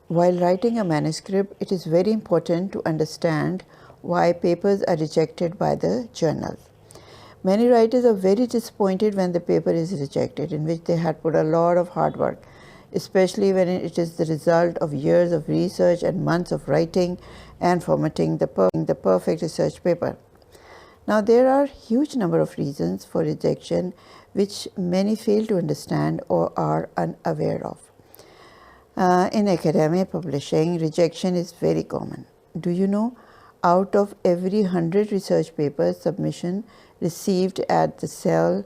While writing a manuscript, it is very important to understand why papers are rejected by the journals. Many writers are very disappointed when the paper is rejected, in which they had put a lot of hard work, especially when it is the result of years of research and months of writing and formatting the perfect research paper. Now, there are a huge number of reasons for rejection which many fail to understand or are unaware of. In academic publishing, rejection is very common. Do you know, out of every 100 research papers submission received at the Cell,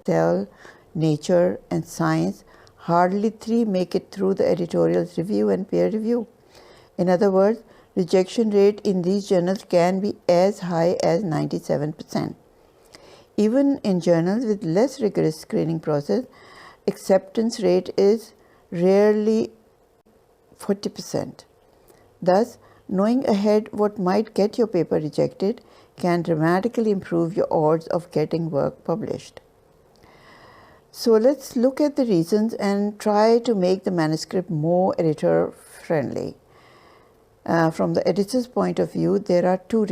Nature, and Science, hardly 3 make it through the editorials review and peer review. In other words, rejection rate in these journals can be as high as 97%. Even in journals with less rigorous screening process, acceptance rate is rarely 40%. Thus, knowing ahead what might get your paper rejected can dramatically improve your odds of getting work published. So let's look at the reasons and try to make the manuscript more editor-friendly. From the editor's point of view, there are two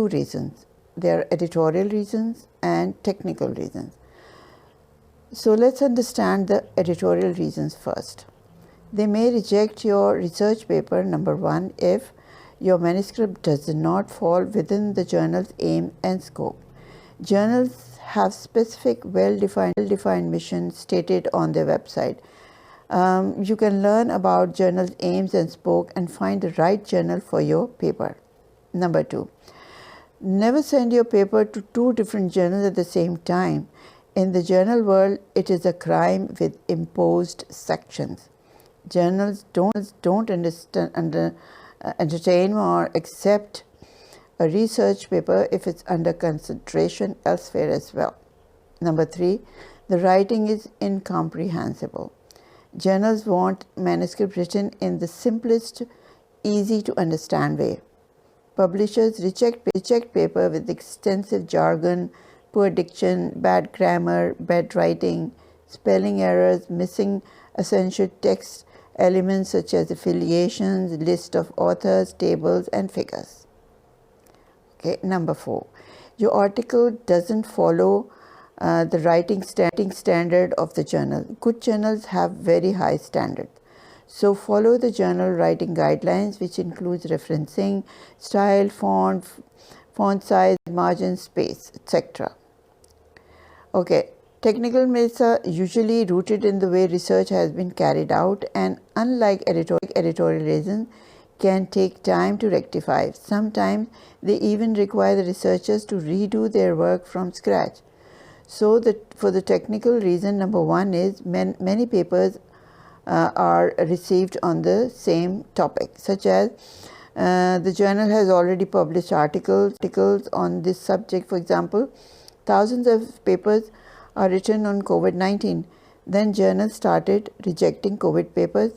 reasons. There are editorial reasons and technical reasons. So let's understand the editorial reasons first. They may reject your research paper, number 1, if your manuscript does not fall within the journal's aim and scope. Journals have specific, well-defined missions stated on their website. You can learn about journals' aims and scope and find the right journal for your paper. Number 2, never send your paper to 2 different journals at the same time. In the journal world, it is a crime with imposed sections. Journals don't entertain or accept a research paper if it's under consideration elsewhere as well. Number 3, the writing is incomprehensible. Journals want manuscript written in the simplest, easy to understand way. Publishers reject paper with extensive jargon, poor diction, bad grammar, bad writing, spelling errors, missing essential text elements such as affiliations, list of authors, tables, and figures. Okay, number 4, your article doesn't follow the writing standard of the journal. Good journals have very high standards. So follow the journal writing guidelines, which includes referencing, style, font size, margin, space, etc. Okay. Technical myths are usually rooted in the way research has been carried out, and unlike editorial reasons, can take time to rectify. Sometimes they even require the researchers to redo their work from scratch. So for the technical reason, number 1 is many papers are received on the same topic, such as the journal has already published articles on this subject. For example, thousands of papers are written on COVID-19. Then journals started rejecting COVID papers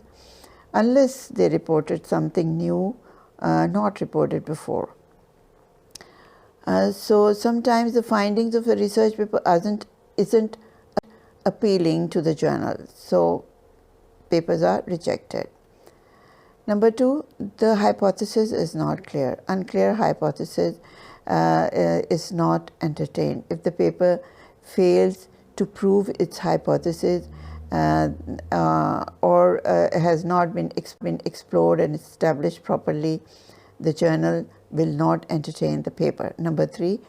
unless they reported something new not reported before. So sometimes the findings of a research paper isn't appealing to the journal, so papers are rejected. Number 2, the hypothesis is not clear. Unclear hypothesis is not entertained. If the paper fails to prove its hypothesis or has not been explored and established properly, the journal will not entertain the paper. Number 3,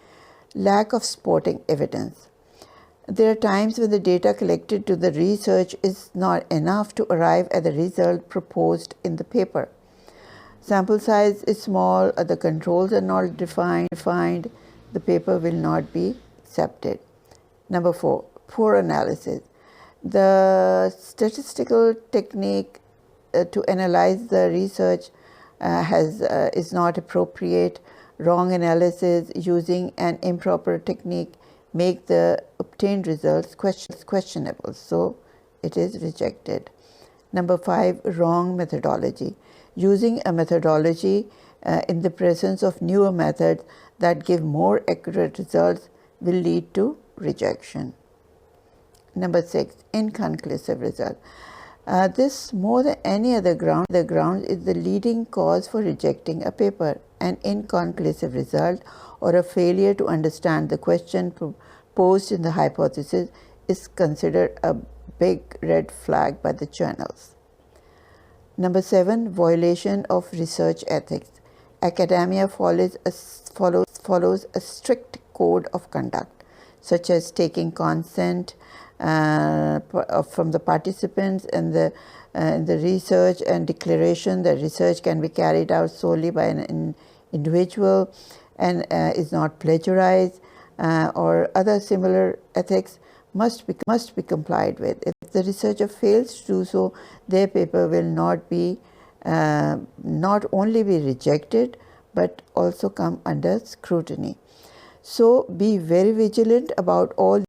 lack of supporting evidence. There are times when the data collected to the research is not enough to arrive at the result proposed in the paper. Sample size is small, or the controls are not defined, the paper will not be accepted. Number 4, poor analysis. The statistical technique to analyze the research is not appropriate. Wrong analysis using an improper technique make the obtained results questionable, so it is rejected. Number 5, wrong methodology. Using a methodology in the presence of newer methods that give more accurate results will lead to rejection. Number 6, inconclusive result. This, more than any other ground, is the leading cause for rejecting a paper. An inconclusive result or a failure to understand the question posed in the hypothesis is considered a big red flag by the journals. Number 7, violation of research ethics. Academia follows a strict code of conduct, such as taking consent from the participants in the research, and declaration that research can be carried out solely by an individual and is not plagiarized, or other similar ethics must be complied with. If the researcher fails to do so, their paper will not only be rejected but also come under scrutiny. So be very vigilant about all